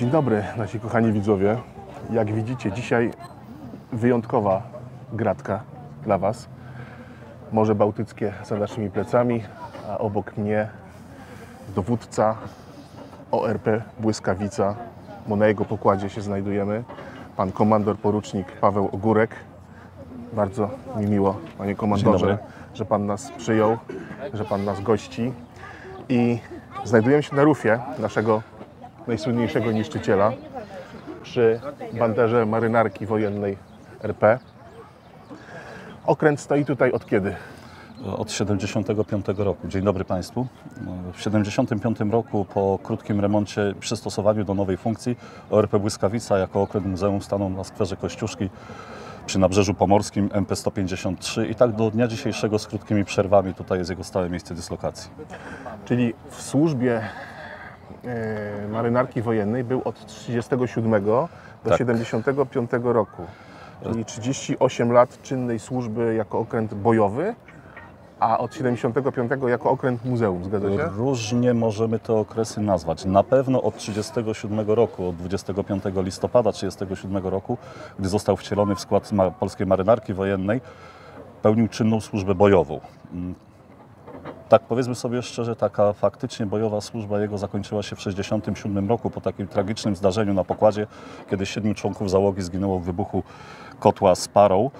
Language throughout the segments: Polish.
Dzień dobry, nasi kochani widzowie. Jak widzicie, dzisiaj wyjątkowa gratka dla Was. Morze Bałtyckie za naszymi plecami, a obok mnie dowódca ORP Błyskawica, bo na jego pokładzie się znajdujemy, pan komandor porucznik Paweł Ogórek. Bardzo mi miło, panie komandorze, że pan nas przyjął, że pan nas gości. I znajdujemy się na rufie naszego najsłynniejszego niszczyciela przy banderze marynarki wojennej RP. Okręt stoi tutaj od kiedy? Od 75 roku. Dzień dobry Państwu. W 75 roku po krótkim remoncie, przystosowaniu do nowej funkcji, ORP Błyskawica jako okręt muzeum stanął na skwerze Kościuszki przy Nabrzeżu Pomorskim MP-153 i tak do dnia dzisiejszego z krótkimi przerwami tutaj jest jego stałe miejsce dyslokacji. Czyli w służbie marynarki wojennej był od 1937 do 1975 roku. Czyli 38 lat czynnej służby jako okręt bojowy, a od 75 jako okręt muzeum, zgadza się? Różnie możemy te okresy nazwać. Na pewno od 1937 roku, od 25 listopada 1937 roku, gdy został wcielony w skład polskiej marynarki wojennej, pełnił czynną służbę bojową. Tak, powiedzmy sobie szczerze, taka faktycznie bojowa służba jego zakończyła się w 1967 roku po takim tragicznym zdarzeniu na pokładzie, kiedy 7 członków załogi zginęło w wybuchu kotła Sparrow.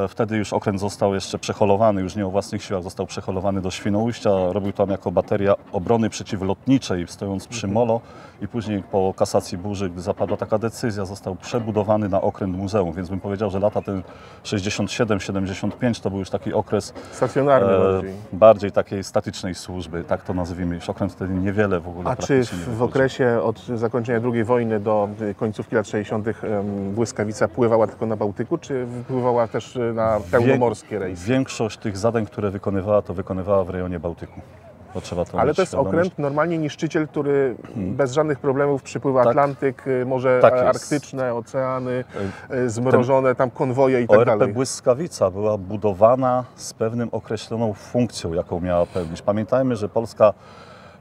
Wtedy już okręt został jeszcze przeholowany, już nie o własnych siłach, został przeholowany do Świnoujścia. Robił tam jako bateria obrony przeciwlotniczej, stojąc przy molo i później po kasacji burzy, gdy zapadła taka decyzja, został przebudowany na okręt muzeum. Więc bym powiedział, że lata ten 67-75 to był już taki okres stacjonarny bardziej takiej statycznej służby, tak to nazwijmy. Już okręt wtedy niewiele w ogóle. A czy w okresie od zakończenia II wojny do końcówki lat 60. Błyskawica pływała tylko na Bałtyku, czy pływała też na pełnomorskie rejsy? Większość tych zadań, które wykonywała, to wykonywała w rejonie Bałtyku. Ale to jest okręt, normalnie niszczyciel, który bez żadnych problemów przypływa Atlantyk, Morze Arktyczne, oceany, zmrożone, tam konwoje i tak dalej. ORP Błyskawica była budowana z pewną określoną funkcją, jaką miała pełnić. Pamiętajmy, że Polska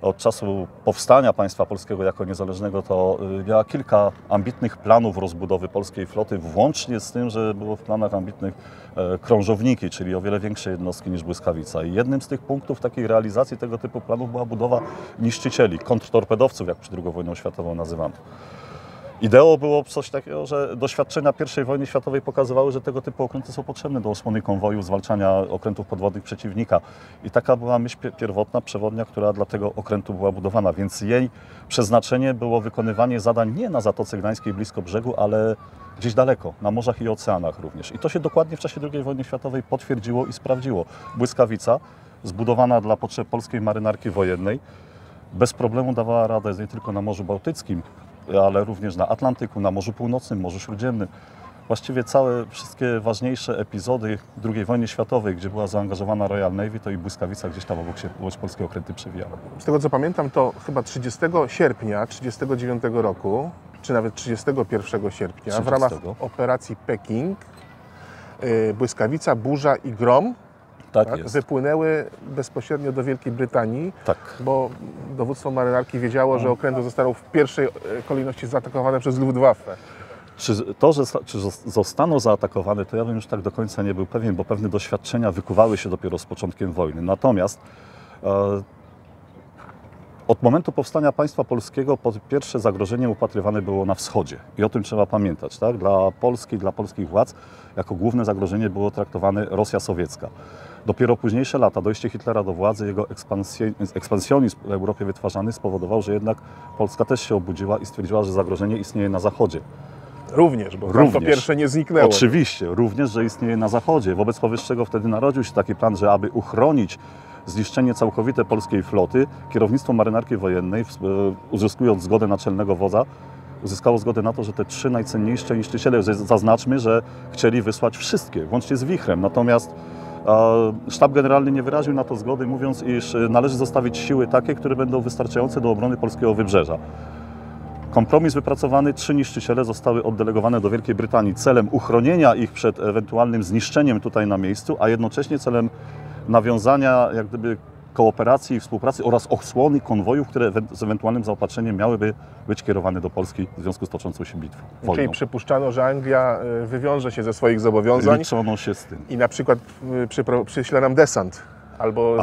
od czasu powstania państwa polskiego jako niezależnego to miała kilka ambitnych planów rozbudowy polskiej floty, włącznie z tym, że było w planach ambitnych krążowniki, czyli o wiele większe jednostki niż Błyskawica. I jednym z tych punktów takiej realizacji tego typu planów była budowa niszczycieli, kontrtorpedowców, jak przed II wojną światową nazywano. Ideą było coś takiego, że doświadczenia I wojny światowej pokazywały, że tego typu okręty są potrzebne do osłony konwoju, zwalczania okrętów podwodnych przeciwnika. I taka była myśl pierwotna, przewodnia, która dla tego okrętu była budowana. Więc jej przeznaczenie było wykonywanie zadań nie na Zatoce Gdańskiej blisko brzegu, ale gdzieś daleko, na morzach i oceanach również. I to się dokładnie w czasie II wojny światowej potwierdziło i sprawdziło. Błyskawica, zbudowana dla potrzeb polskiej marynarki wojennej, bez problemu dawała radę nie tylko na Morzu Bałtyckim, ale również na Atlantyku, na Morzu Północnym, Morzu Śródziemnym. Właściwie wszystkie ważniejsze epizody II wojny światowej, gdzie była zaangażowana Royal Navy, to i Błyskawica gdzieś tam obok się polskie okręty przewijała. Z tego co pamiętam, to chyba 30 sierpnia 1939 roku, czy nawet 31 sierpnia, w ramach operacji Peking, Błyskawica, Burza i Grom wypłynęły bezpośrednio do Wielkiej Brytanii, bo dowództwo marynarki wiedziało, że okręty zostaną w pierwszej kolejności zaatakowane przez Luftwaffe. Czy zostaną zaatakowane, to ja bym już tak do końca nie był pewien, bo pewne doświadczenia wykuwały się dopiero z początkiem wojny. Natomiast od momentu powstania państwa polskiego pierwsze zagrożenie upatrywane było na wschodzie. I o tym trzeba pamiętać. Tak? Dla Polski, dla polskich władz jako główne zagrożenie było traktowane Rosja sowiecka. Dopiero późniejsze lata, dojście Hitlera do władzy, jego ekspansjonizm w Europie wytwarzany spowodował, że jednak Polska też się obudziła i stwierdziła, że zagrożenie istnieje na zachodzie. Również, bo to pierwsze nie zniknęło. Oczywiście, również, że istnieje na zachodzie. Wobec powyższego wtedy narodził się taki plan, że aby uchronić zniszczenie całkowite polskiej floty, kierownictwo marynarki wojennej, uzyskując zgodę naczelnego wodza, uzyskało zgodę na to, że te 3 najcenniejsze niszczyciele, zaznaczmy, że chcieli wysłać wszystkie, włącznie z Wichrem. Natomiast sztab generalny nie wyraził na to zgody, mówiąc, iż należy zostawić siły takie, które będą wystarczające do obrony polskiego wybrzeża. Kompromis wypracowany, 3 niszczyciele zostały oddelegowane do Wielkiej Brytanii celem uchronienia ich przed ewentualnym zniszczeniem tutaj na miejscu, a jednocześnie celem nawiązania jak gdyby kooperacji i współpracy oraz osłony konwojów, które z ewentualnym zaopatrzeniem miałyby być kierowane do Polski w związku z toczącą się bitwą. Czyli przypuszczano, że Anglia wywiąże się ze swoich zobowiązań Liczono się z tym. i na przykład przyśle nam desant albo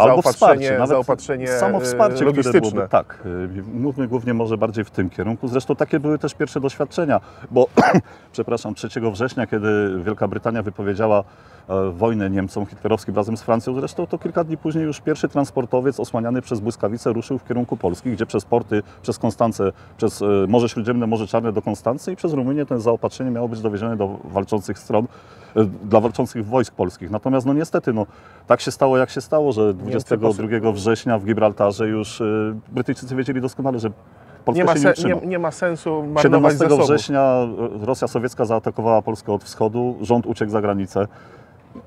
zaopatrzenie samo wsparcie, logistyczne. Które byłoby, tak, mówmy głównie może bardziej w tym kierunku. Zresztą takie były też pierwsze doświadczenia, bo przepraszam, 3 września, kiedy Wielka Brytania wypowiedziała wojnę Niemcom hitlerowskim razem z Francją, zresztą to kilka dni później już pierwszy transportowiec osłaniany przez błyskawice ruszył w kierunku Polski, gdzie przez porty, przez Konstancę, przez Morze Śródziemne, Morze Czarne do Konstancy i przez Rumunię ten zaopatrzenie miało być dowiezione do walczących stron, dla walczących wojsk polskich. Natomiast no niestety, tak się stało, jak się stało, że 22 września w Gibraltarze już Brytyjczycy wiedzieli doskonale, że Polska się nie utrzyma. Nie ma sensu marnować 17 września Rosja sowiecka zaatakowała Polskę od wschodu, rząd uciekł za granicę.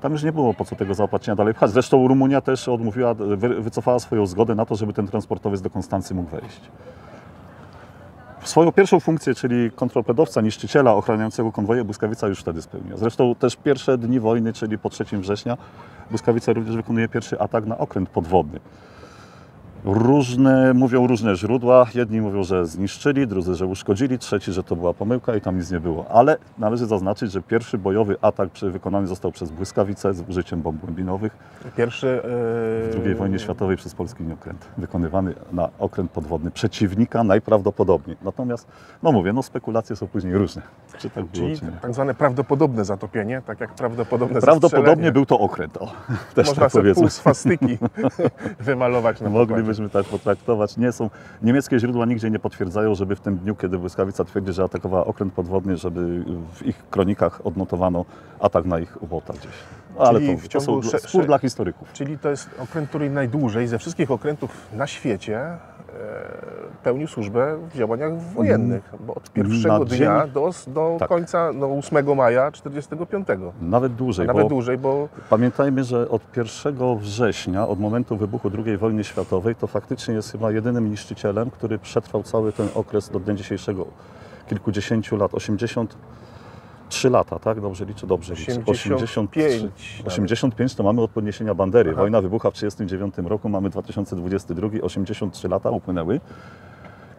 Tam już nie było po co tego zaopatrzenia dalej pchać. Zresztą Rumunia też odmówiła, wycofała swoją zgodę na to, żeby ten transportowiec do Konstancy mógł wejść. Swoją pierwszą funkcję, czyli kontrtorpedowca, niszczyciela ochraniającego konwoje, błyskawica już wtedy spełniła. Zresztą też pierwsze dni wojny, czyli po 3 września, błyskawica również wykonuje pierwszy atak na okręt podwodny. Mówią różne źródła. Jedni mówią, że zniszczyli, drudzy, że uszkodzili, trzeci, że to była pomyłka i tam nic nie było. Ale należy zaznaczyć, że pierwszy bojowy atak wykonany został przez błyskawicę z użyciem bomb głębinowych. Pierwszy w II wojnie światowej przez polski okręt. Wykonywany na okręt podwodny przeciwnika najprawdopodobniej. Natomiast, spekulacje są później różne. Czy tak było, czyli czy nie. tak zwane prawdopodobne zatopienie, tak jak prawdopodobne Prawdopodobnie był to okręt. Też można tak sobie powiedzmy. pół swastyki wymalować na pokładzie. Moglibyśmy tak potraktować. Niemieckie źródła nigdzie nie potwierdzają, żeby w tym dniu, kiedy błyskawica twierdzi, że atakowała okręt podwodny, żeby w ich kronikach odnotowano atak na ich ubota gdzieś. Ale to są spór dla historyków. Czyli to jest okręt, który najdłużej ze wszystkich okrętów na świecie pełnił służbę w działaniach wojennych, bo od pierwszego dnia do końca 8 maja 1945. Nawet dłużej. Bo pamiętajmy, że od 1 września, od momentu wybuchu II wojny światowej, to faktycznie jest chyba jedynym niszczycielem, który przetrwał cały ten okres do dnia dzisiejszego, kilkudziesięciu lat, 83 lata, tak? Dobrze liczę? Dobrze liczę. 85 to mamy od podniesienia bandery. Aha. Wojna wybucha w 1939 roku, mamy 2022, 83 lata upłynęły.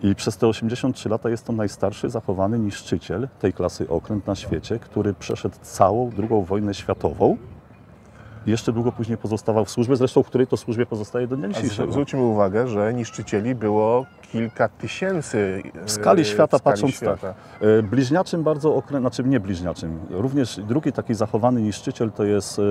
I przez te 83 lata jest to najstarszy zachowany niszczyciel tej klasy okręt na świecie, który przeszedł całą II wojnę światową. I jeszcze długo później pozostawał w służbie, zresztą w której to służbie pozostaje do dnia dzisiejszego. Zwróćmy uwagę, że niszczycieli było kilka tysięcy w skali świata, patrząc tak. Bliźniaczym bardzo okręt, znaczy nie bliźniaczym, również drugi taki zachowany niszczyciel to jest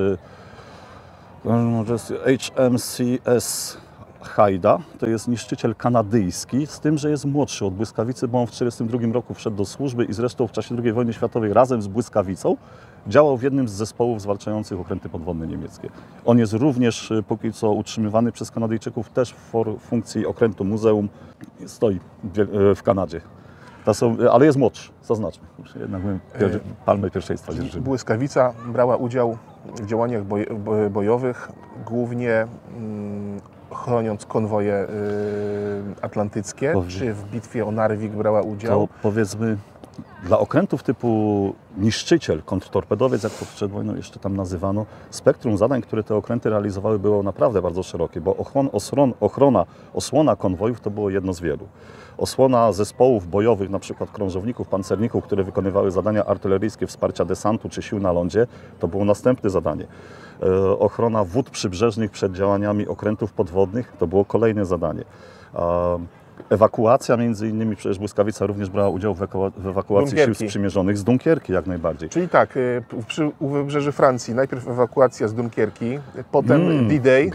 HMCS Haida, to jest niszczyciel kanadyjski, z tym, że jest młodszy od błyskawicy, bo on w 1942 roku wszedł do służby i zresztą w czasie II wojny światowej razem z błyskawicą działał w jednym z zespołów zwalczających okręty podwodne niemieckie. On jest również póki co utrzymywany przez Kanadyjczyków też w funkcji okrętu muzeum. Stoi w Kanadzie. Ale jest młodszy, zaznaczmy. Jednak palmę pierwszeństwa dzierżymy. Błyskawica brała udział w działaniach bojowych, głównie chroniąc konwoje atlantyckie. Czy w bitwie o Narvik brała udział? To powiedzmy, dla okrętów typu niszczyciel, kontrtorpedowiec, jak to przed wojną jeszcze tam nazywano, spektrum zadań, które te okręty realizowały, było naprawdę bardzo szerokie, bo osłona konwojów to było jedno z wielu. Osłona zespołów bojowych, na przykład krążowników, pancerników, które wykonywały zadania artyleryjskie, wsparcia desantu czy sił na lądzie, to było następne zadanie. Ochrona wód przybrzeżnych przed działaniami okrętów podwodnych, to było kolejne zadanie. Ewakuacja między innymi, przecież błyskawica również brała udział w ewakuacji sił sprzymierzonych z Dunkierki jak najbardziej. Czyli tak, u wybrzeży Francji najpierw ewakuacja z Dunkierki, potem D-Day.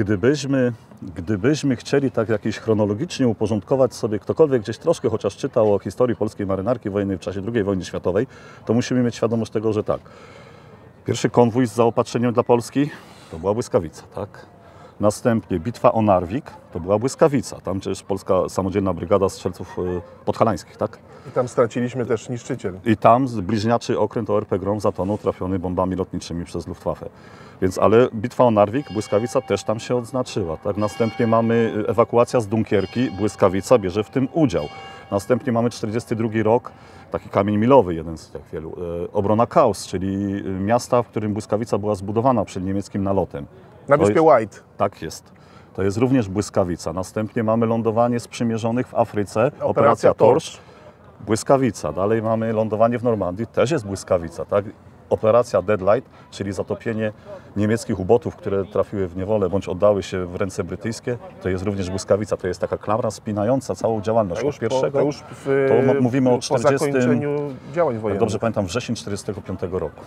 Gdybyśmy chcieli tak jakieś chronologicznie uporządkować sobie, ktokolwiek gdzieś troszkę chociaż czytał o historii polskiej marynarki wojennej w czasie II wojny światowej, to musimy mieć świadomość tego, że tak, pierwszy konwój z zaopatrzeniem dla Polski to była błyskawica, tak? Następnie bitwa o Narvik, to była błyskawica. Tam przecież polska samodzielna brygada strzelców podhalańskich, tak? I tam straciliśmy też niszczyciel. I tam bliźniaczy okręt ORP Grom zatonął trafiony bombami lotniczymi przez Luftwaffe. Ale bitwa o Narvik, błyskawica też tam się odznaczyła. Tak? Następnie mamy ewakuacja z Dunkierki, błyskawica bierze w tym udział. Następnie mamy 1942 rok, taki kamień milowy, jeden z tak wielu, obrona Kaus, czyli miasta, w którym błyskawica była zbudowana przed niemieckim nalotem. Na wyspie White. Tak jest. To jest również błyskawica. Następnie mamy lądowanie sprzymierzonych w Afryce, operacja Torch, błyskawica. Dalej mamy lądowanie w Normandii, też jest błyskawica. Tak? Operacja Deadlight, czyli zatopienie niemieckich ubotów, które trafiły w niewolę bądź oddały się w ręce brytyjskie, to jest również błyskawica. To jest taka klamra spinająca całą działalność. Od pierwszego, mówimy o 40. Po zakończeniu działań wojennych. Dobrze pamiętam, wrzesień 1945 roku.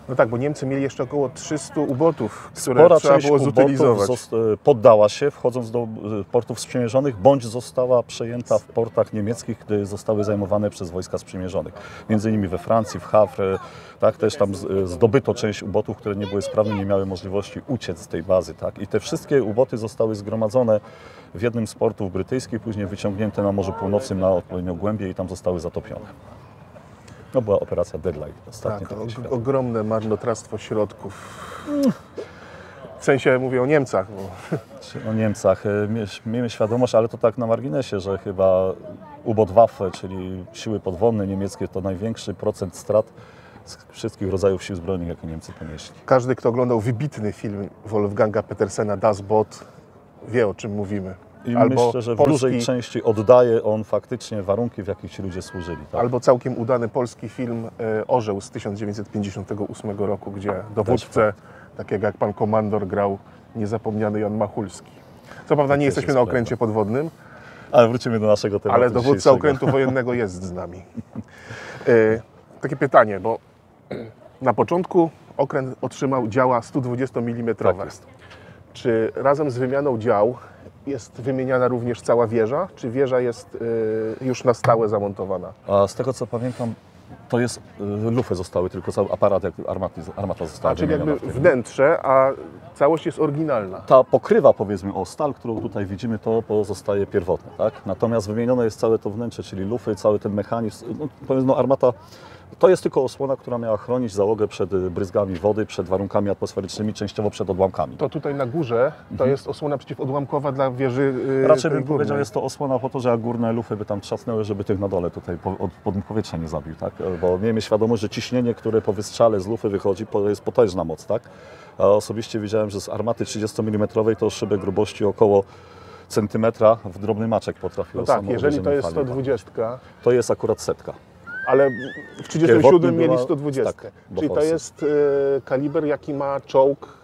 No tak, bo Niemcy mieli jeszcze około 300 ubotów, które Spora trzeba część było zutylizować. poddała się, wchodząc do portów sprzymierzonych, bądź została przejęta w portach niemieckich, gdy zostały zajmowane przez wojska sprzymierzonych. Między innymi we Francji, w Havre, tak, też tam zdobyto część ubotów, które nie były sprawne, nie miały możliwości uciec z tej bazy. Tak. I te wszystkie uboty zostały zgromadzone w jednym z portów brytyjskich, później wyciągnięte na Morzu Północnym na odpowiednią głębię i tam zostały zatopione. To była operacja Deadlight. Ostatnie Tak, ogromne marnotrawstwo środków. W sensie mówię o Niemcach. Bo... O Niemcach. Miejmy świadomość, ale to tak na marginesie, że chyba U-Boot-Waffe, czyli siły podwodne niemieckie, to największy procent strat z wszystkich rodzajów sił zbrojnych, jakie Niemcy ponieśli. Każdy, kto oglądał wybitny film Wolfganga Petersena Das Boot, wie, o czym mówimy. I myślę, że w dużej części oddaje on faktycznie warunki, w jakich ci ludzie służyli. Tak? Albo całkiem udany polski film Orzeł z 1958 roku, gdzie dowódcę, takiego jak pan komandor, grał niezapomniany Jan Machulski. Co prawda nie jesteśmy na okręcie podwodnym, ale wrócimy do naszego tematu. Ale dowódca okrętu wojennego jest z nami. Takie pytanie, bo na początku okręt otrzymał działa 120 mm. Tak jest. Czy razem z wymianą dział jest wymieniana również cała wieża, czy wieża jest już na stałe zamontowana? A z tego co pamiętam, to jest, lufy zostały, tylko cały aparat, jak armata została czyli wymieniona. jakby wnętrze, a całość jest oryginalna. Ta pokrywa, powiedzmy, o stal, którą tutaj widzimy, to pozostaje pierwotne, tak? Natomiast wymienione jest całe to wnętrze, czyli lufy, cały ten mechanizm, powiedzmy, armata. To jest tylko osłona, która miała chronić załogę przed bryzgami wody, przed warunkami atmosferycznymi, częściowo przed odłamkami. To tutaj na górze to jest osłona przeciwodłamkowa dla wieży Raczej bym powiedział, jest to osłona po to, że jak górne lufy by tam trzasnęły, żeby tych na dole tutaj pod powietrza nie zabił, tak? Bo miejmy świadomość, że ciśnienie, które po wystrzale z lufy wychodzi, jest potężna moc, tak? A osobiście widziałem, że z armaty 30 mm to szybę grubości około centymetra w drobny maczek potrafiło. No tak, jeżeli to jest 120, to jest akurat setka. Ale w 1937 mieli 120. Tak, czyli to jest kaliber, jaki ma czołg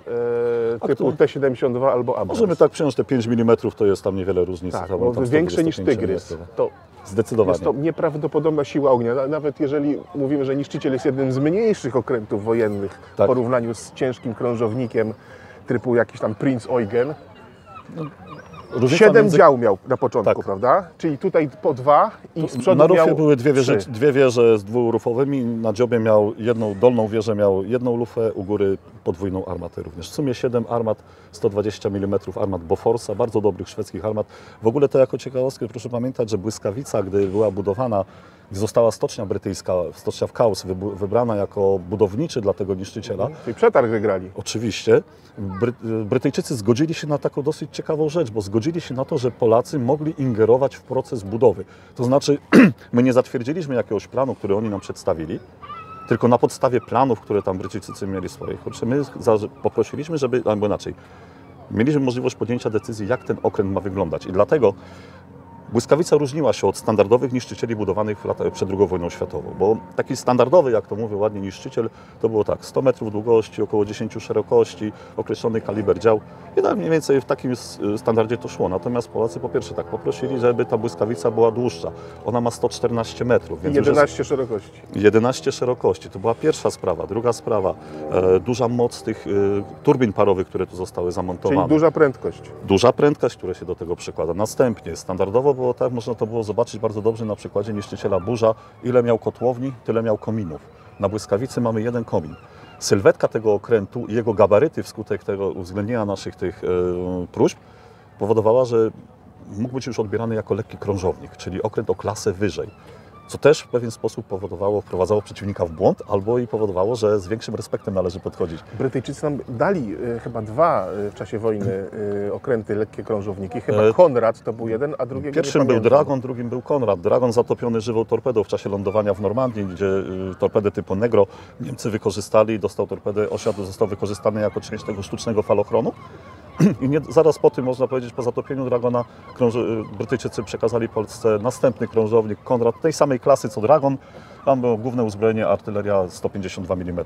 typu T-72 albo Abrams. Możemy tak przyjąć, te 5 mm to jest tam niewiele różnicy. Tak, bo większe niż Tygrys. To zdecydowanie. Jest to nieprawdopodobna siła ognia. Nawet jeżeli mówimy, że niszczyciel jest jednym z mniejszych okrętów wojennych w porównaniu z ciężkim krążownikiem typu jakiś tam Prinz Eugen. 7 dział miał na początku, prawda? Czyli tutaj po 2 i z przodu na rufie miał były dwie wieże z dwurufowymi. Na dziobie miał dolną wieżę miał jedną lufę, u góry podwójną armatę również. W sumie 7 armat, 120 mm armat Boforsa, bardzo dobrych szwedzkich armat. W ogóle to jako ciekawostkę proszę pamiętać, że błyskawica, gdy była budowana, została stocznia brytyjska, stocznia w Cowes, wybrana jako budowniczy dla tego niszczyciela. Czyli przetarg wygrali. Oczywiście. Brytyjczycy zgodzili się na taką dosyć ciekawą rzecz, bo zgodzili się na to, że Polacy mogli ingerować w proces budowy. To znaczy, my nie zatwierdziliśmy jakiegoś planu, który oni nam przedstawili, tylko na podstawie planów, które tam Brytyjczycy mieli swoich. My poprosiliśmy, żeby, albo inaczej, mieliśmy możliwość podjęcia decyzji, jak ten okręt ma wyglądać. I dlatego błyskawica różniła się od standardowych niszczycieli budowanych przed II wojną światową, bo taki standardowy, jak to mówię ładnie, niszczyciel, to było tak, 100 metrów długości, około 10 szerokości, określony kaliber dział i tak mniej więcej w takim standardzie to szło. Natomiast Polacy po pierwsze tak poprosili, żeby ta błyskawica była dłuższa. Ona ma 114 metrów. Więc 11 szerokości. 11 szerokości, to była pierwsza sprawa. Druga sprawa, duża moc tych turbin parowych, które tu zostały zamontowane. Czyli duża prędkość. Duża prędkość, która się do tego przekłada. Następnie standardowo było tak, można to było zobaczyć bardzo dobrze na przykładzie niszczyciela Burza, ile miał kotłowni, tyle miał kominów. Na błyskawicy mamy jeden komin. Sylwetka tego okrętu i jego gabaryty wskutek tego uwzględnienia naszych tych próśb powodowała, że mógł być już odbierany jako lekki krążownik, czyli okręt o klasę wyżej. Co też w pewien sposób wprowadzało przeciwnika w błąd, albo i powodowało, że z większym respektem należy podchodzić. Brytyjczycy nam dali chyba 2 w czasie wojny okręty, lekkie krążowniki. Chyba Konrad to był jeden, a drugiego Pierwszym był Dragon, drugim był Konrad. Dragon zatopiony żywą torpedą w czasie lądowania w Normandii, gdzie torpedy typu Negro Niemcy wykorzystali, dostał torpedę, osiadł, został wykorzystany jako część tego sztucznego falochronu. I zaraz po tym, można powiedzieć, po zatopieniu Dragona, Brytyjczycy przekazali Polsce następny krążownik Konrad tej samej klasy co Dragon. Tam było główne uzbrojenie, artyleria 152 mm.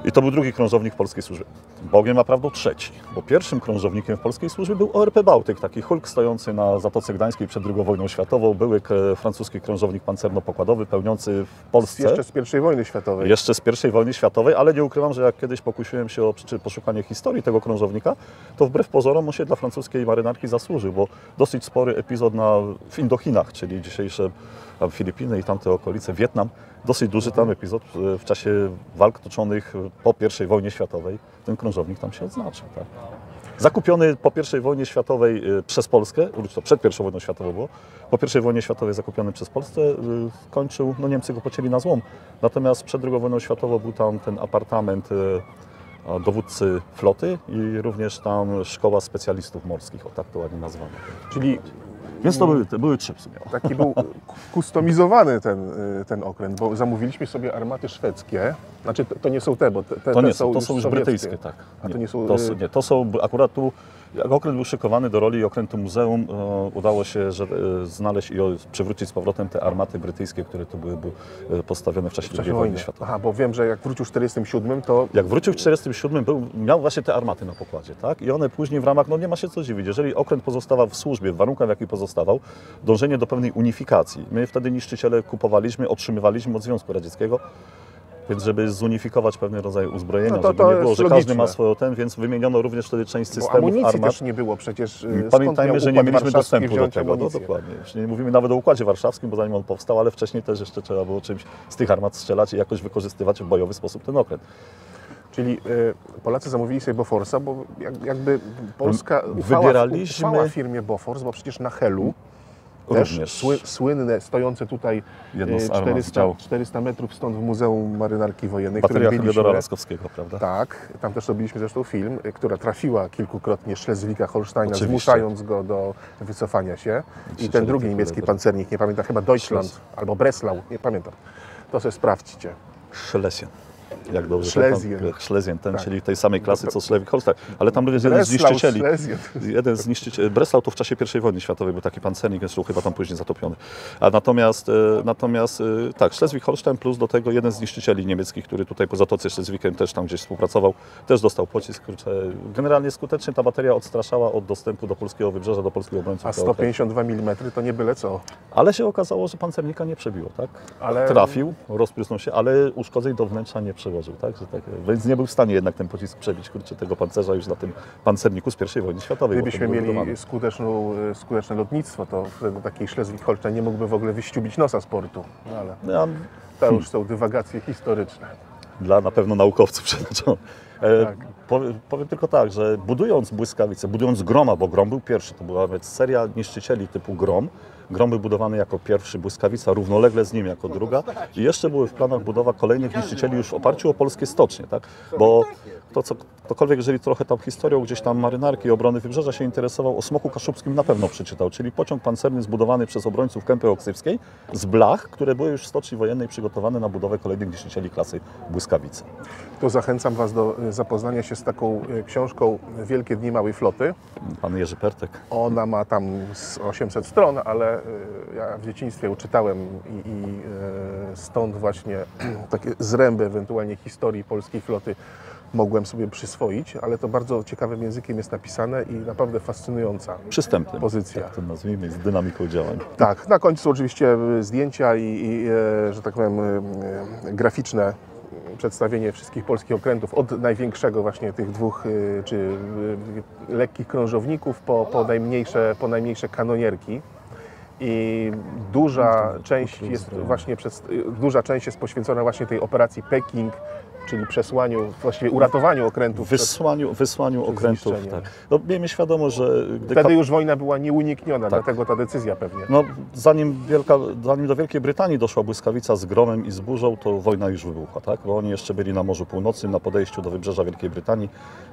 I to był drugi krążownik polskiej służby. Bogiem naprawdę trzeci, bo pierwszym krążownikiem w polskiej służbie był ORP Bałtyk, taki hulk stojący na Zatoce Gdańskiej przed II wojną światową. Były francuski krążownik pancerno-pokładowy pełniący w Polsce. Jeszcze z I wojny światowej. Jeszcze z I wojny światowej, ale nie ukrywam, że jak kiedyś pokusiłem się o poszukanie historii tego krążownika, to wbrew pozorom on się dla francuskiej marynarki zasłużył, bo dosyć spory epizod w Indochinach, czyli dzisiejsze tam Filipiny i tamte okolice, Wietnam, dosyć duży tam epizod w czasie walk toczonych po I wojnie światowej. Ten krążownik tam się odznaczył. Tak? Zakupiony po I wojnie światowej przez Polskę, to przed I wojną światową było, po I wojnie światowej zakupiony przez Polskę, kończył, no Niemcy go pocięli na złom. Natomiast przed II wojną światową był tam ten apartament dowódcy floty i również tam szkoła specjalistów morskich, o tak to ładnie nazwano. Czyli Więc to były trzy w sumie. taki był kustomizowany ten okręt, bo zamówiliśmy sobie armaty szwedzkie. Znaczy to nie są te, bo te To są już sowieckie. brytyjskie, tak. A to nie są... To są akurat tu, jak okręt był szykowany do roli okrętu muzeum, udało się znaleźć i przywrócić z powrotem te armaty brytyjskie, które tu były postawione w czasie II wojny światowej. Aha, bo wiem, że jak wrócił w 1947, to... Jak wrócił w 1947, miał właśnie te armaty na pokładzie, tak? I one później w ramach, no nie ma się co dziwić, jeżeli okręt pozostawał w służbie, w warunkach, w jakich pozostawał, dążenie do pewnej unifikacji. My wtedy niszczyciele kupowaliśmy, otrzymywaliśmy od Związku Radzieckiego, więc żeby zunifikować pewien rodzaj uzbrojenia, No to żeby nie było, że każdy logiczne. ma swoją więc wymieniono również wtedy część Bo systemów amunicji armat. też nie było przecież. Pamiętajmy, że nie mieliśmy dostępu do wziąć tego. No, amunicję? dokładnie. Już nie mówimy nawet o Układzie Warszawskim, bo zanim on powstał, ale wcześniej też jeszcze trzeba było czymś z tych armat strzelać i jakoś wykorzystywać w bojowy sposób ten okręt. Czyli Polacy zamówili sobie Boforsa, bo jakby Polska Wybieraliśmy- ufała firmie Bofors, bo przecież na Helu Również. też słynne, stojące tutaj Jedno z armat dział. 400 metrów stąd w Muzeum Marynarki Wojennej, w Bateria którym byliśmy. Theodora Laskowskiego, prawda? Tak, tam też robiliśmy zresztą film, która trafiła kilkukrotnie Schleswika-Holsteina, Oczywiście. zmuszając go do wycofania się. I ten Krzyczeli drugi tylko niemiecki lewo. pancernik, nie pamiętam, chyba Deutschland albo Breslau, nie pamiętam. To sobie sprawdźcie. Schlesien. Jak dobrze Schlesien. Schlesien, ten, Tak. czyli tej samej klasy co Schleswig-Holstein. Ale tam również jeden z Breslau, zniszczycieli. Schlesien. Jeden z niszczycieli. Breslau to w czasie I wojny światowej był taki pancernik, zresztą chyba tam później zatopiony. A natomiast tak, Schleswig-Holstein plus do tego jeden z niszczycieli niemieckich, który tutaj po Zatoce Schleswigiem też tam gdzieś współpracował, też dostał pocisk. Kurczę, generalnie skutecznie ta bateria odstraszała od dostępu do polskiego wybrzeża, do polskich obrońców. A 152 mm to nie byle co. Ale się okazało, że pancernika nie przebiło, tak? Ale- Trafił, rozprysnął się, ale uszkodzeń do wnętrza nie przełożył, tak? Że tak? Więc nie był w stanie jednak ten pocisk przebić, kurczę, tego pancerza już na tym pancerniku z I wojny światowej. bo to Gdybyśmy było mieli budowane. skuteczne lotnictwo, to wtedy taki Schleswig-Holstein nie mógłby w ogóle wyściubić nosa z portu. No ale Ja, to już są dywagacje historyczne. dla na pewno naukowców przeznaczone. Tak. Powiem tylko tak, że budując błyskawicę, budując Groma, bo Grom był pierwszy, to była nawet seria niszczycieli typu Grom. Grom był budowany jako pierwszy, błyskawica równolegle z nim jako druga i jeszcze były w planach budowa kolejnych niszczycieli już w oparciu o polskie stocznie, tak? Bo ktokolwiek, jeżeli trochę tam historią gdzieś tam marynarki i obrony wybrzeża się interesował, o Smoku Kaszubskim na pewno przeczytał, czyli pociąg pancerny zbudowany przez obrońców Kępy Oksyjskiej z blach, które były już w stoczni wojennej przygotowane na budowę kolejnych niszczycieli klasy błyskawicy. Tu zachęcam Was do zapoznania się z taką książką Wielkie Dni Małej Floty. Pan Jerzy Pertek. Ona ma tam z 800 stron, ale ja w dzieciństwie ją czytałem i stąd właśnie takie zręby ewentualnie historii polskiej floty mogłem sobie przyswoić, ale to bardzo ciekawym językiem jest napisane i naprawdę fascynująca. Przystępny. Pozycja. Tak to nazwijmy, z dynamiką działań. Tak, na końcu oczywiście zdjęcia i że tak powiem, graficzne przedstawienie wszystkich polskich okrętów, od największego właśnie tych dwóch czy lekkich krążowników po najmniejsze kanonierki. I duża część jest poświęcona właśnie tej operacji Peking, czyli przesłaniu, właściwie uratowaniu okrętów. Wysłaniu okrętów. zniszczenie. Tak. No, miejmy świadomość, że gdy Wtedy już wojna była nieunikniona, Tak. dlatego ta decyzja pewnie. no, zanim do Wielkiej Brytanii doszła błyskawica z Gromem i z burzą, to wojna już wybuchła, tak? Bo oni jeszcze byli na Morzu Północnym, na podejściu do wybrzeża Wielkiej Brytanii.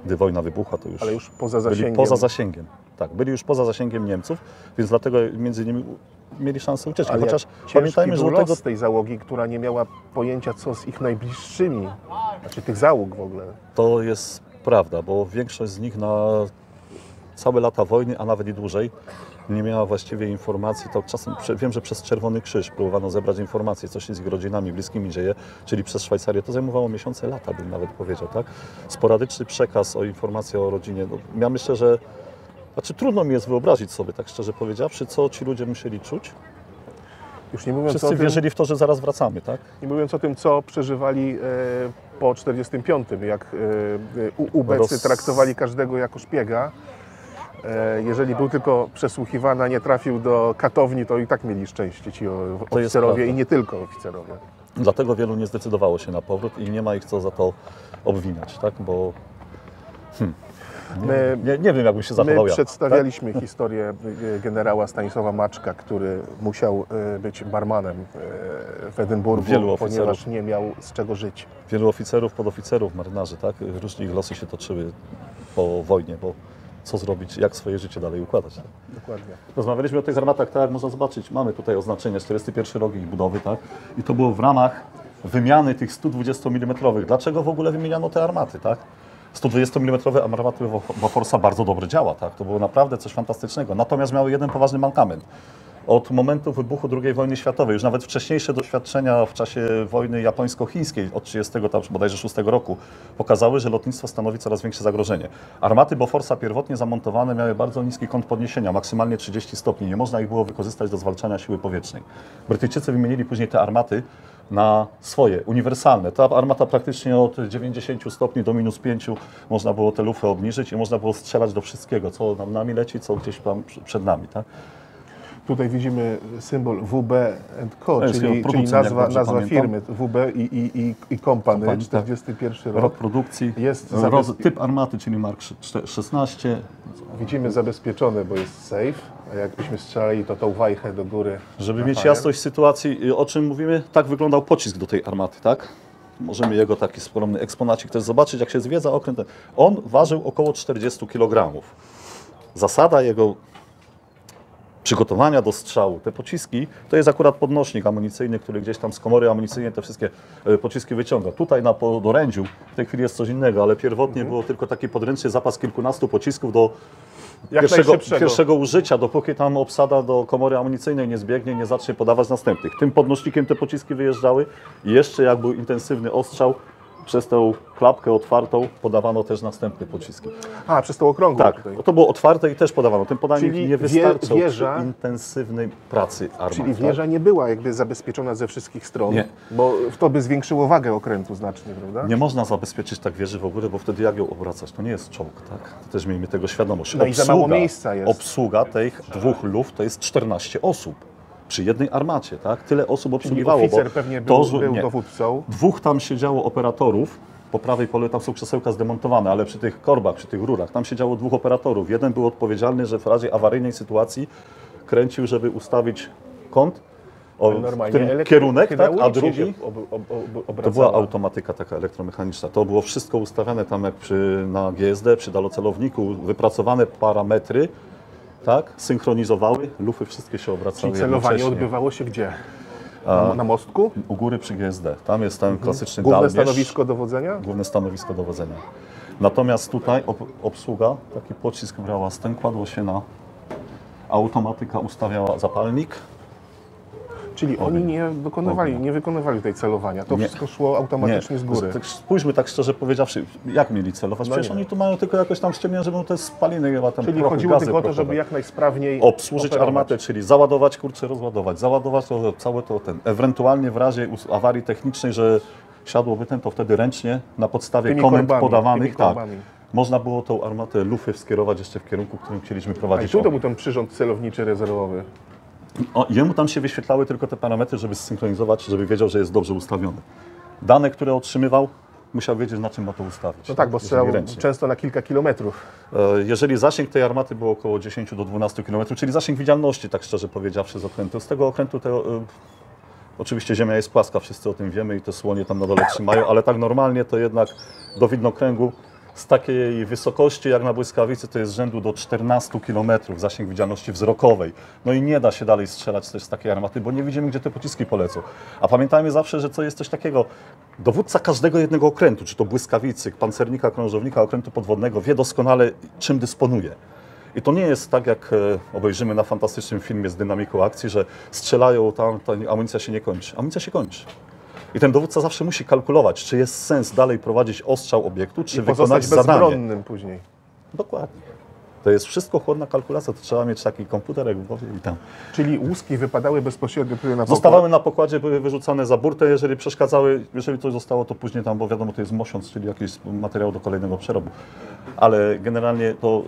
Gdy wojna wybuchła, to już, Ale już poza byli zasięgiem. poza zasięgiem. Tak, byli już poza zasięgiem Niemców, więc dlatego między nimi mieli szansę ucieczki. Ale Chociaż ciężki pamiętajmy, że był do tego los tej załogi, która nie miała pojęcia, co z ich najbliższymi, znaczy tych załóg w ogóle. to jest prawda, bo większość z nich na całe lata wojny, a nawet i dłużej, nie miała właściwie informacji. To czasem wiem, że przez Czerwony Krzyż próbowano zebrać informacje, co się z ich rodzinami, bliskimi dzieje, czyli przez Szwajcarię. To zajmowało miesiące, lata, bym nawet powiedział, tak? Sporadyczny przekaz o informacji o rodzinie. No, ja myślę, że trudno mi jest wyobrazić sobie, tak szczerze powiedziawszy, co ci ludzie musieli czuć. Już nie mówiąc Wszyscy o tym, wierzyli w to, że zaraz wracamy, tak? nie mówiąc o tym, co przeżywali po 45, jak ubecy traktowali każdego jako szpiega. Jeżeli był tylko przesłuchiwany, a nie trafił do katowni, to i tak mieli szczęście ci oficerowie i nie tylko oficerowie. Dlatego wielu nie zdecydowało się na powrót i nie ma ich co za to obwiniać, tak? Bo nie wiem, jakbym się zachował My ja. przedstawialiśmy historię generała Stanisława Maczka, który musiał być barmanem w Edynburgu, Wielu ponieważ oficerów. nie miał z czego żyć. Wielu oficerów, podoficerów, marynarzy, tak? Różnie ich losy się toczyły po wojnie, bo co zrobić, jak swoje życie dalej układać. Tak? Dokładnie. Rozmawialiśmy o tych armatach, tak jak można zobaczyć, mamy tutaj oznaczenie 41 rok ich budowy, tak? I to było w ramach wymiany tych 120 mm. Dlaczego w ogóle wymieniano te armaty, tak? 120 mm armaty Boforsa bardzo dobrze działa, tak? To było naprawdę coś fantastycznego. Natomiast miały jeden poważny mankament. Od momentu wybuchu II wojny światowej, już nawet wcześniejsze doświadczenia w czasie wojny japońsko-chińskiej od 30 tam bodajże 6 roku pokazały, że lotnictwo stanowi coraz większe zagrożenie. Armaty Boforsa pierwotnie zamontowane miały bardzo niski kąt podniesienia, maksymalnie 30 stopni. Nie można ich było wykorzystać do zwalczania siły powietrznej. Brytyjczycy wymienili później te armaty na swoje, uniwersalne. Ta armata praktycznie od 90 stopni do -5 można było te lufy obniżyć i można było strzelać do wszystkiego, co nad nami leci, co gdzieś tam przed nami, tak? Tutaj widzimy symbol WB &Co, To jest czyli producent, jak dobrze nazwa pamiętam. firmy WB i Company, Company, tak. 41 Rok rok. produkcji, Jest typ armaty, czyli Mark 16. Widzimy zabezpieczone, bo jest safe, a jakbyśmy strzelali, to tą wajchę do góry. Żeby na mieć fire. jasność sytuacji, o czym mówimy, tak wyglądał pocisk do tej armaty, tak? Możemy jego taki skromny eksponacik też zobaczyć, jak się zwiedza okręt. On ważył około 40 kg. Zasada jego przygotowania do strzału, te pociski, to jest akurat podnośnik amunicyjny, który gdzieś tam z komory amunicyjnej te wszystkie pociski wyciąga. Tutaj na podorędziu w tej chwili jest coś innego, ale pierwotnie było tylko taki podręczny zapas kilkunastu pocisków do pierwszego użycia, dopóki tam obsada do komory amunicyjnej nie zbiegnie, nie zacznie podawać następnych. Tym podnośnikiem te pociski wyjeżdżały i jeszcze jak był intensywny ostrzał, przez tę klapkę otwartą podawano też następne pociski. A, przez tą okrągłą Tak, tutaj. to było otwarte i też podawano. Ten podanik Czyli nie wystarczał wieża- przy intensywnej pracy armat. Czyli wieża nie była jakby zabezpieczona ze wszystkich stron, Nie. bo to by zwiększyło wagę okrętu znacznie, prawda? Nie można zabezpieczyć tak wieży w ogóle, bo wtedy jak ją obracać? To nie jest czołg, tak? To też miejmy tego świadomość. No i za mało miejsca jest. Obsługa tych dwóch luft to jest 14 osób przy jednej armacie, tak? Tyle osób Czyli obsługiwało. oficer bo pewnie to, był nie. dowódcą. Dwóch tam siedziało operatorów, po prawej polu tam są krzesełka zdemontowane, ale przy tych korbach, przy tych rurach, tam siedziało dwóch operatorów. Jeden był odpowiedzialny, że w razie awaryjnej sytuacji kręcił, żeby ustawić kąt, w tym kierunek, tak, a drugi to była automatyka taka elektromechaniczna. To było wszystko ustawiane tam jak na GSD, przy dalocelowniku, wypracowane parametry, tak, synchronizowały, lufy wszystkie się obracały. Czyli celowanie jednocześnie. odbywało się gdzie? Na mostku? U góry przy GSD. Tam jest ten klasyczny Główne dalmierz. stanowisko dowodzenia? Główne stanowisko dowodzenia. Natomiast tutaj obsługa, taki pocisk brała stem, kładło się na automatyka, ustawiała zapalnik. Czyli oni nie wykonywali tutaj celowania. To wszystko szło automatycznie z góry. Tak, spójrzmy tak szczerze powiedziawszy, jak mieli celować? No Przecież nie. oni tu mają tylko jakoś tam ściemnione, żeby te spaliny chyba tam Czyli prochy, chodziło gazy tylko o to, prochowe. żeby jak najsprawniej Obsłużyć operować. armatę, czyli załadować, rozładować, załadować to, całe to ten. Ewentualnie w razie awarii technicznej, że siadłoby ten, to wtedy ręcznie na podstawie Tymi komend korbami, podawanych, tymi tak, korbami. można było tą armatę lufy skierować jeszcze w kierunku, w którym chcieliśmy A i prowadzić. tu to był ten przyrząd celowniczy rezerwowy. Jemu tam się wyświetlały tylko te parametry, żeby zsynchronizować, żeby wiedział, że jest dobrze ustawiony. Dane, które otrzymywał, musiał wiedzieć, na czym ma to ustawić. No tak, bo jeżeli strzelał ręcznie. często na kilka kilometrów. Jeżeli zasięg tej armaty był około 10 do 12 km, czyli zasięg widzialności, tak szczerze powiedziawszy, z okrętu. Z tego okrętu oczywiście ziemia jest płaska, wszyscy o tym wiemy i te słonie tam na dole trzymają, ale tak normalnie to jednak do widnokręgu z takiej wysokości jak na błyskawicy to jest rzędu do 14 km zasięg widzialności wzrokowej. No i nie da się dalej strzelać też z takiej armaty, bo nie widzimy, gdzie te pociski polecą. A pamiętajmy zawsze, że to jest coś takiego, dowódca każdego jednego okrętu, czy to błyskawicy, pancernika, krążownika, okrętu podwodnego, wie doskonale, czym dysponuje. I to nie jest tak, jak obejrzymy na fantastycznym filmie z dynamiką akcji, że strzelają tam, ta amunicja się nie kończy. Amunicja się kończy. I ten dowódca zawsze musi kalkulować, czy jest sens dalej prowadzić ostrzał obiektu, czy wykonać zadanie. bezbronnym później. Dokładnie. To jest wszystko chłodna kalkulacja, to trzeba mieć taki komputerek w głowie i tam. Czyli łuski wypadały bezpośrednio tutaj na pokład? Zostawały na pokładzie, były wyrzucane za burtę, jeżeli przeszkadzały, jeżeli to zostało, to później tam, bo wiadomo, to jest mosiąc, czyli jakiś materiał do kolejnego przerobu. Ale generalnie to...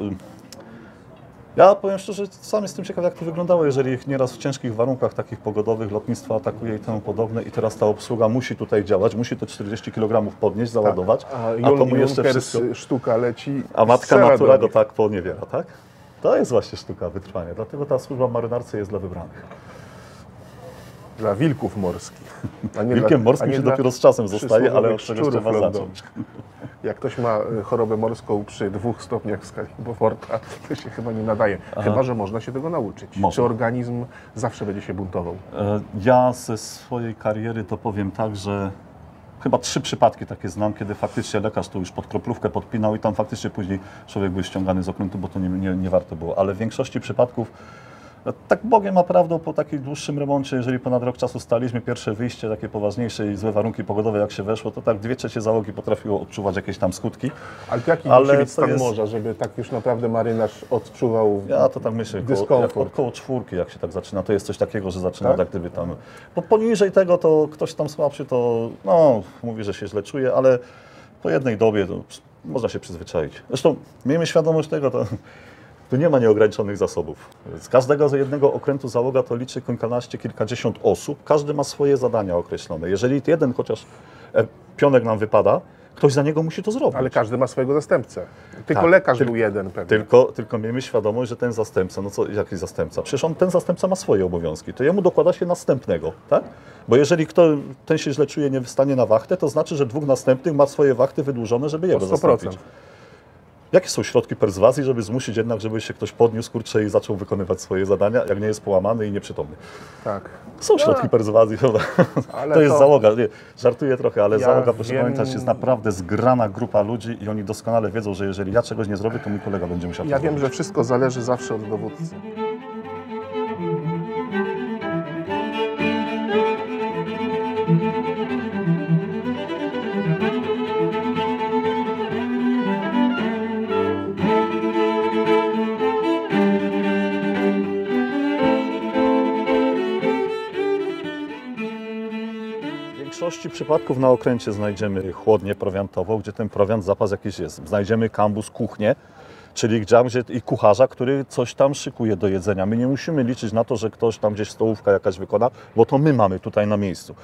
Ja powiem szczerze, sam jestem ciekaw, jak to wyglądało, jeżeli ich nieraz w ciężkich warunkach takich pogodowych lotnictwo atakuje i temu podobne i teraz ta obsługa musi tutaj działać, musi te 40 kg podnieść, załadować, a to mu jeszcze wszystko... sztuka leci, a matka strzela natura do go nich. tak poniewiera, tak? To jest właśnie sztuka wytrwania, dlatego ta służba w marynarce jest dla wybranych. Dla wilków morskich. A nie Wilkiem a morskim nie się dla dopiero z czasem zostaje, ale od przysłowiowych tego trzeba szczurów zacząć. Jak ktoś ma chorobę morską przy 2 stopniach skali Beauforta, to się chyba nie nadaje. Chyba że można się tego nauczyć. Można. Czy organizm zawsze będzie się buntował? Ja ze swojej kariery to powiem tak, że chyba 3 przypadki takie znam, kiedy faktycznie lekarz to już pod kroplówkę podpinał i tam faktycznie później człowiek był ściągany z okrętu, bo to nie warto było. Ale w większości przypadków, tak Bogiem ma prawdą, po takim dłuższym remoncie, jeżeli ponad rok czasu staliśmy, pierwsze wyjście takie poważniejsze i złe warunki pogodowe jak się weszło, to tak 2/3 załogi potrafiło odczuwać jakieś tam skutki. Ale to jaki Ale musi być to stan jest- morza, żeby tak już naprawdę marynarz odczuwał Ja to tak myślę, dyskomfort? około 4, jak się tak zaczyna, to jest coś takiego, że zaczyna Tak? jak gdyby tam... Bo poniżej tego to ktoś tam słabszy, to no, mówi, że się źle czuje, ale po jednej dobie to można się przyzwyczaić. Zresztą miejmy świadomość tego, to tu nie ma nieograniczonych zasobów. Z każdego z jednego okrętu załoga to liczy kilkanaście, kilkadziesiąt osób, każdy ma swoje zadania określone. Jeżeli jeden chociaż pionek nam wypada, ktoś za niego musi to zrobić. Ale każdy ma swojego zastępcę. Tylko Tak, lekarz był jeden pewnie. Tylko miejmy świadomość, że ten zastępca, no co, jaki zastępca? Przecież ten zastępca ma swoje obowiązki, to jemu dokłada się następnego, tak? Bo jeżeli ten się źle czuje, nie wstanie na wachtę, to znaczy, że 2 następnych ma swoje wachty wydłużone, żeby jego O 100%. zastąpić. Jakie są środki perswazji, żeby zmusić jednak, żeby się ktoś podniósł, kurczę, i zaczął wykonywać swoje zadania, jak nie jest połamany i nieprzytomny? Tak. Są środki perswazji, prawda? Ale To jest to- załoga, nie, żartuję trochę, ale Ja załoga, proszę wiem- pamiętać, jest naprawdę zgrana grupa ludzi i oni doskonale wiedzą, że jeżeli ja czegoś nie zrobię, to mój kolega będzie musiał Ja to wiem, zrobić. że wszystko zależy zawsze od dowódcy. W większości przypadków na okręcie znajdziemy chłodnię prowiantową, gdzie ten prowiant, zapas jakiś jest. Znajdziemy kambus, kuchnię, czyli gdzie i kucharza, który coś tam szykuje do jedzenia. My nie musimy liczyć na to, że ktoś tam gdzieś stołówka jakaś wykona, bo to my mamy tutaj na miejscu.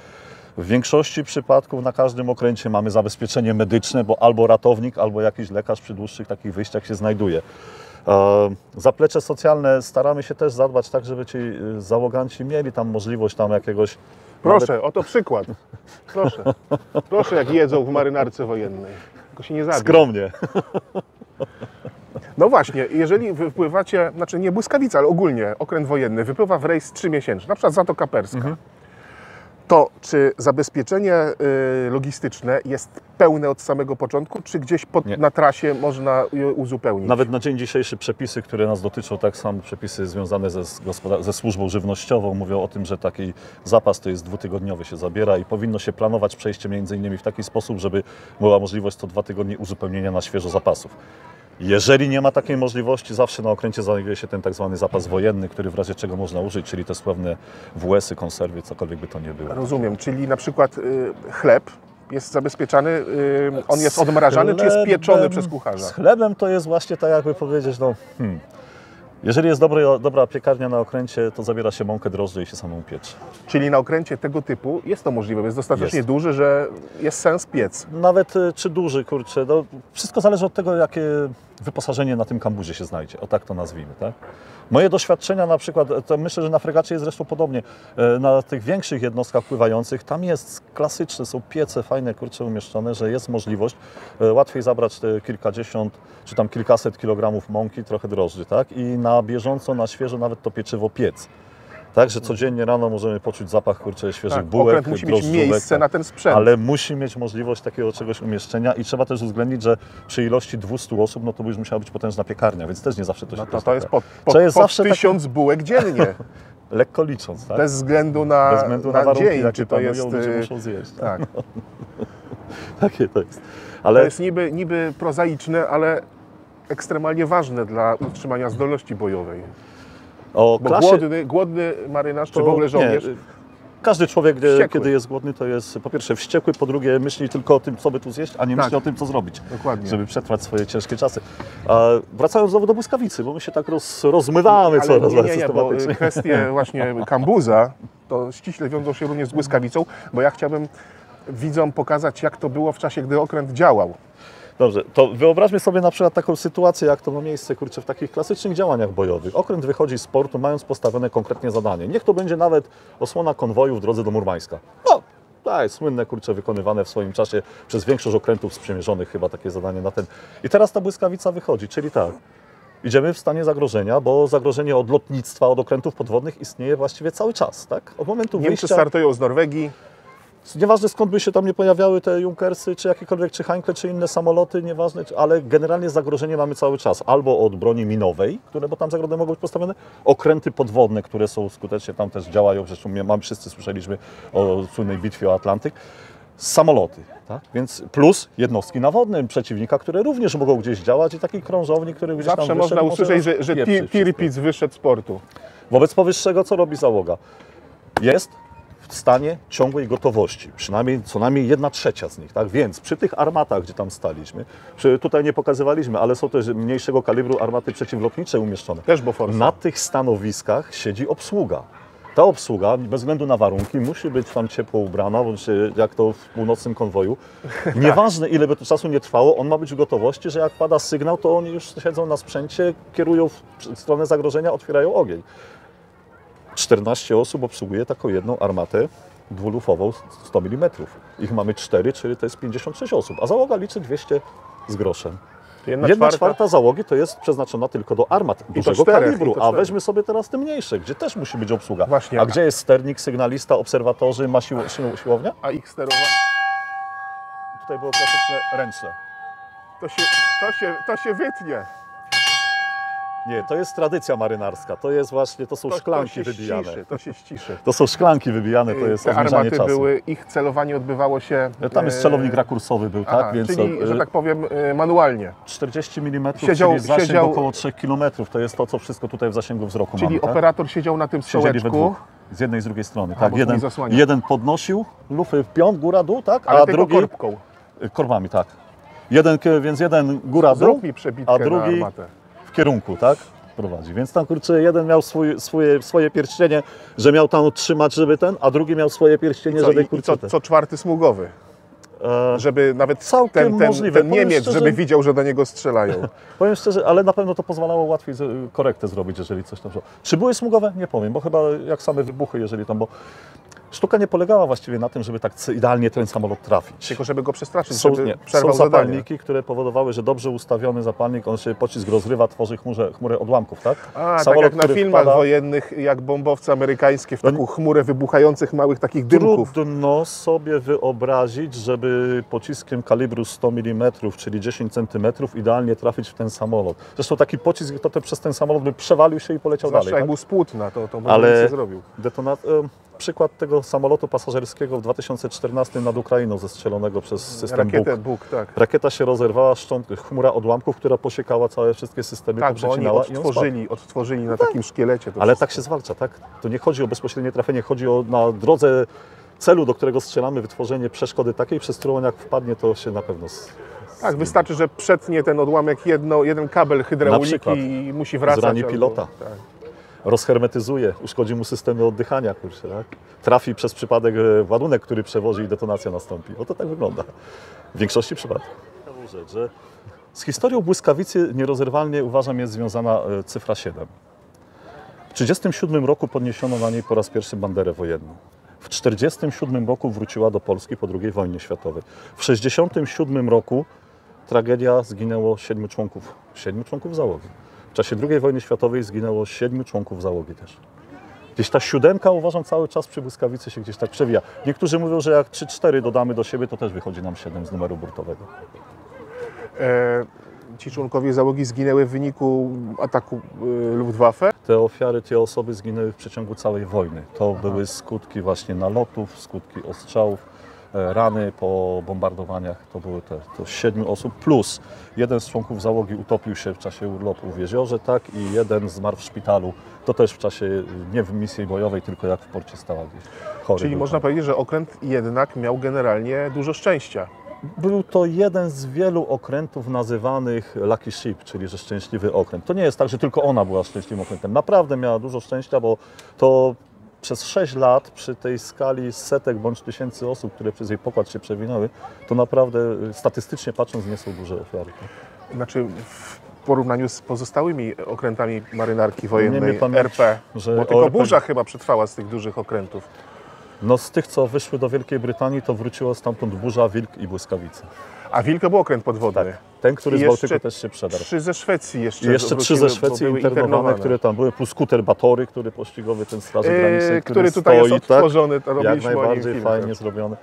W większości przypadków na każdym okręcie mamy zabezpieczenie medyczne, bo albo ratownik, albo jakiś lekarz przy dłuższych takich wyjściach się znajduje. Zaplecze socjalne staramy się też zadbać tak, żeby ci załoganci mieli tam możliwość tam jakiegoś... Proszę, oto przykład. Proszę. Proszę, jak jedzą w marynarce wojennej. Tylko się nie zabił. Skromnie. No właśnie, jeżeli wypływacie, znaczy nie błyskawica, ale ogólnie okręt wojenny wypływa w rejs 3-miesięczny, na przykład Zatoka Perska, to czy zabezpieczenie logistyczne jest pełne od samego początku, czy gdzieś Nie. na trasie można je uzupełnić? Nawet na dzień dzisiejszy przepisy, które nas dotyczą, tak samo przepisy związane ze służbą żywnościową, mówią o tym, że taki zapas to jest 2-tygodniowy się zabiera i powinno się planować przejście między innymi w taki sposób, żeby była możliwość co 2 tygodnie uzupełnienia na świeżo zapasów. Jeżeli nie ma takiej możliwości, zawsze na okręcie znajduje się ten tak zwany zapas wojenny, który w razie czego można użyć, czyli te sławne WS-y, konserwy, cokolwiek by to nie było. Rozumiem, czyli na przykład chleb jest zabezpieczany, on jest odmrażany, czy jest pieczony przez kucharza? Z chlebem to jest właśnie tak, jakby powiedzieć, no, jeżeli jest dobra piekarnia na okręcie, to zabiera się mąkę, drożdże i się samą pieczy. Czyli na okręcie tego typu jest to możliwe, jest dostatecznie Jest. duży, że jest sens piec. Nawet czy duży, kurczę, no, wszystko zależy od tego, wyposażenie na tym kambuzie się znajdzie, o tak to nazwijmy, tak? Moje doświadczenia na przykład, to myślę, że na fregacie jest zresztą podobnie, na tych większych jednostkach pływających, tam jest klasyczne, są piece fajne, kurcze umieszczone, że jest możliwość łatwiej zabrać te kilkadziesiąt, czy tam kilkaset kilogramów mąki, trochę drożdży, tak? I na bieżąco, na świeżo nawet to pieczywo piec. Tak, że codziennie rano możemy poczuć zapach, kurczę, świeżych Tak, bułek, okręt musi mieć miejsce tak. na ten sprzęt. Ale musi mieć możliwość takiego czegoś umieszczenia i trzeba też uwzględnić, że przy ilości 200 osób, no to już musiała być potężna piekarnia, więc też nie zawsze to się No to jest pod jest zawsze 1000 bułek dziennie. lekko licząc, tak? Bez względu na, Bez względu na warunki, dzień, jakie czy to panują, jest... ludzie muszą zjeść. Tak. Takie to jest. To Ale jest niby prozaiczne, ale ekstremalnie ważne dla utrzymania zdolności bojowej. o Bo klasie... głodny marynarz, czy to w ogóle żołnierz, nie, każdy człowiek, Wściekły. kiedy jest głodny, to jest po pierwsze wściekły, po drugie myśli tylko o tym, co by tu zjeść, a nie Tak. myśli o tym, co zrobić, Dokładnie. żeby przetrwać swoje ciężkie czasy. A wracając znowu do błyskawicy, bo my się tak rozmywamy coraz bardziej bo systematycznie. kwestie właśnie kambuza to ściśle wiążą się również z błyskawicą, bo ja chciałbym widzom pokazać, jak to było w czasie, gdy okręt działał. Dobrze, to wyobraźmy sobie na przykład taką sytuację, jak to ma miejsce, kurczę, w takich klasycznych działaniach bojowych. Okręt wychodzi z portu, mając postawione konkretnie zadanie. Niech to będzie nawet osłona konwoju w drodze do Murmańska. No, tak, słynne, kurczę, wykonywane w swoim czasie przez większość okrętów sprzymierzonych, chyba takie zadanie na ten. I teraz ta błyskawica wychodzi, czyli tak, idziemy w stanie zagrożenia, bo zagrożenie od lotnictwa, od okrętów podwodnych istnieje właściwie cały czas, tak? Od momentu Niemcy wyjścia... startują z Norwegii. Nieważne skąd by się tam nie pojawiały te Junkersy, czy jakiekolwiek, czy Heinkle, czy inne samoloty, nieważne, ale generalnie zagrożenie mamy cały czas. Albo od broni minowej, które, bo tam zagrody mogą być postawione, okręty podwodne, które są skutecznie tam też działają, zresztą wszyscy słyszeliśmy o słynnej bitwie o Atlantyk, samoloty, tak? Więc plus jednostki nawodne przeciwnika, które również mogą gdzieś działać i taki krążownik, który gdzieś Zawsze tam można wyszedł, usłyszeć, że rozpieprzyć wszystko. Tirpitz wyszedł z portu. Wobec powyższego co robi załoga? Jest w stanie ciągłej gotowości, przynajmniej co najmniej 1/3 z nich, tak? Więc przy tych armatach, gdzie tam staliśmy, tutaj nie pokazywaliśmy, ale są też mniejszego kalibru armaty przeciwlotnicze umieszczone. Też Boforsa. Na tych stanowiskach siedzi obsługa. Ta obsługa, bez względu na warunki, musi być tam ciepło ubrana, bądź jak to w północnym konwoju. Nieważne, ile by to czasu nie trwało, on ma być w gotowości, że jak pada sygnał, to oni już siedzą na sprzęcie, kierują w stronę zagrożenia, otwierają ogień. 14 osób obsługuje taką jedną armatę dwulufową 100 mm. Ich mamy 4, czyli to jest 56 osób, a załoga liczy 200 z groszem. 1/4 załogi to jest przeznaczona tylko do armat dużego kalibru, a weźmy sobie teraz te mniejsze, gdzie też musi być obsługa. Właśnie. A gdzie jest sternik, sygnalista, obserwatorzy, ma siłownia? A ich sterowanie? Tutaj było klasyczne ręczne. To się wytnie. Nie, to jest tradycja marynarska, to jest właśnie, to są szklanki wybijane. To się ściszy. To są szklanki wybijane, to jest Te odmierzanie armaty czasu. były, ich celowanie odbywało się... Tam jest celownik rakursowy był, tak? Więc czyli, że tak powiem, manualnie. 40 mm, Siedział- czyli zasięg siedział- około 3 km. To jest to, co wszystko tutaj w zasięgu wzroku Czyli mamy, tak? operator siedział na tym Siedzieli we stołeczku, dwóch, z jednej i z drugiej strony. bo Tak, tu jeden, mi zasłania. jeden podnosił lufy w pion, góra, dół, tak? ale A tylko drugi korbką. korbami, tak. Więc jeden góra, dół, Zrób mi przebitkę a na drugi armatę. w kierunku, tak? Prowadzi. Więc tam, kurczę, jeden miał swoje pierścienie, że miał tam trzymać, żeby a drugi miał swoje pierścienie, żeby, kurczę, Co czwarty smugowy. Żeby nawet Całkiem możliwe. ten Niemiec, Powiem szczerze- żeby widział, że do niego strzelają. Powiem szczerze, ale na pewno to pozwalało łatwiej korektę zrobić, jeżeli coś tam było. Czy były smugowe? Nie powiem, bo chyba jak same wybuchy, jeżeli tam, bo sztuka nie polegała właściwie na tym, żeby tak idealnie ten samolot trafić. Tylko żeby go przestraszyć, Są żeby przerwał zadanie. zapalniki, które powodowały, że dobrze ustawiony zapalnik, on się pocisk rozrywa, tworzy chmurę odłamków, tak? Tak jak na filmach wojennych, jak bombowce amerykańskie w taką chmurę wybuchających małych takich dymków. Trudno sobie wyobrazić, żeby pociskiem kalibru 100 mm, czyli 10 cm, idealnie trafić w ten samolot. Zresztą taki pocisk to przez ten samolot by przewalił się i poleciał Zwłaszcza dalej. jak Tak? był z płótna, to Ale nic nie zrobił. przykład tego samolotu pasażerskiego w 2014 nad Ukrainą zestrzelonego przez system Rakietę Buk. Buk, tak. Rakieta się rozerwała, chmura odłamków, która posiekała całe wszystkie systemy, Tak, bo oni poprzecinała i on spadł. odtworzyli na takim szkielecie. To Ale wszystko. tak się zwalcza, tak? To nie chodzi o bezpośrednie trafienie, chodzi o na drodze celu, do którego strzelamy, wytworzenie przeszkody takiej, przez którą jak wpadnie, to się na pewno... Tak, wystarczy, że przetnie ten odłamek jeden kabel Na hydrauliki przykład i musi wracać. zrani pilota. Tak. Rozhermetyzuje, uszkodzi mu systemy oddychania, kurczę, tak? Trafi przez przypadek ładunek, który przewozi i detonacja nastąpi. Oto tak wygląda w większości przypadków. Ciekawą rzecz, że Z historią Błyskawicy nierozerwalnie, uważam, jest związana cyfra 7. W 1937 roku podniesiono na niej po raz pierwszy banderę wojenną. W 1947 roku wróciła do Polski po II wojnie światowej. W 1967 roku tragedia, zginęło 7 członków załogi. W czasie II wojny światowej zginęło 7 członków załogi też. Gdzieś ta 7, uważam, cały czas przy Błyskawicy się gdzieś tak przewija. Niektórzy mówią, że jak 3-4 dodamy do siebie, to też wychodzi nam 7 z numeru burtowego. Ci członkowie załogi zginęły w wyniku ataku Luftwaffe. Te ofiary, te osoby zginęły w przeciągu całej wojny. To były skutki właśnie nalotów, skutki ostrzałów, rany po bombardowaniach. To były to 7 osób, plus jeden z członków załogi utopił się w czasie urlopu w jeziorze, tak, i jeden zmarł w szpitalu. To też w czasie, nie w misji bojowej, tylko jak w porcie stała gdzieś chory. Czyli można powiedzieć, że okręt jednak miał generalnie dużo szczęścia. Był to jeden z wielu okrętów nazywanych Lucky Ship, czyli że szczęśliwy okręt. To nie jest tak, że tylko ona była szczęśliwym okrętem. Naprawdę miała dużo szczęścia, bo to przez 6 lat przy tej skali setek bądź tysięcy osób, które przez jej pokład się przewinęły, to naprawdę statystycznie patrząc nie są duże ofiary. Znaczy w porównaniu z pozostałymi okrętami marynarki wojennej pamięć, RP, że bo tylko ORP burza chyba przetrwała z tych dużych okrętów. No z tych, co wyszły do Wielkiej Brytanii, to wróciło stamtąd burza, wilk i błyskawica. A Wilko był okręt podwodny. Tak. Ten, który z Bałtyku też się przedarł. 3 ze Szwecji jeszcze. I jeszcze 3 ze Szwecji internowane, które tam były, plus skuter Batory, który pościgowy, ten Straży Granicznej, który tutaj stoi, jest odtworzony, to jak robiliśmy najbardziej film, fajnie tak. zrobiony.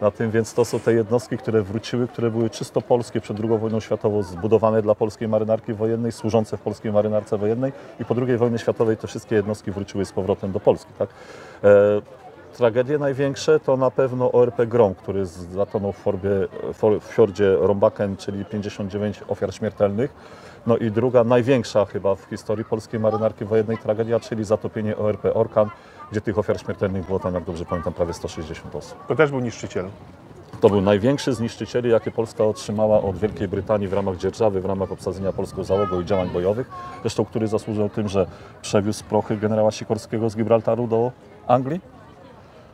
Na tym, więc to są te jednostki, które wróciły, które były czysto polskie przed II wojną światową, zbudowane dla polskiej marynarki wojennej, służące w polskiej marynarce wojennej, i po II wojnie światowej te wszystkie jednostki wróciły z powrotem do Polski. Tak? Tragedie największe to na pewno ORP Grom, który zatonął w fiordzie Rombaken, czyli 59 ofiar śmiertelnych. No i druga, największa chyba w historii polskiej marynarki wojennej tragedia, czyli zatopienie ORP Orkan, gdzie tych ofiar śmiertelnych było tam, jak dobrze pamiętam, prawie 160 osób. To też był niszczyciel. To był największy z niszczycieli, jakie Polska otrzymała od Wielkiej Brytanii w ramach dzierżawy, w ramach obsadzenia polską załogą i działań bojowych. Zresztą, który zasłużył tym, że przewiózł prochy generała Sikorskiego z Gibraltaru do Anglii.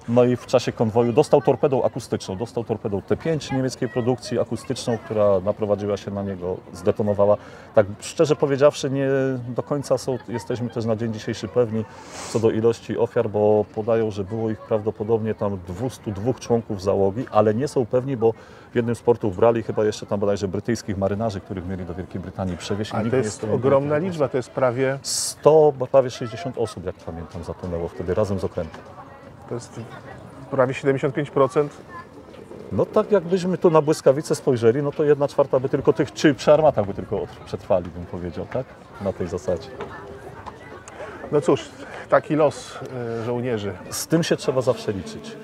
No i w czasie konwoju dostał torpedą akustyczną, dostał torpedą T5 niemieckiej produkcji akustyczną, która naprowadziła się na niego, zdetonowała. Tak szczerze powiedziawszy, nie do końca jesteśmy też na dzień dzisiejszy pewni co do ilości ofiar, bo podają, że było ich prawdopodobnie tam 202 członków załogi, ale nie są pewni, bo w jednym z portów brali chyba jeszcze tam bodajże brytyjskich marynarzy, których mieli do Wielkiej Brytanii przewieźć. A to jest ogromna liczba, to jest prawie... 100, prawie 60 osób, jak pamiętam, zatonęło wtedy razem z okrętem. To jest prawie 75%. No tak jakbyśmy tu na Błyskawicę spojrzeli, no to 1/4 by tylko tych, czy przy armatach by tylko przetrwali, bym powiedział, tak? Na tej zasadzie. No cóż, taki los żołnierzy. Z tym się trzeba zawsze liczyć.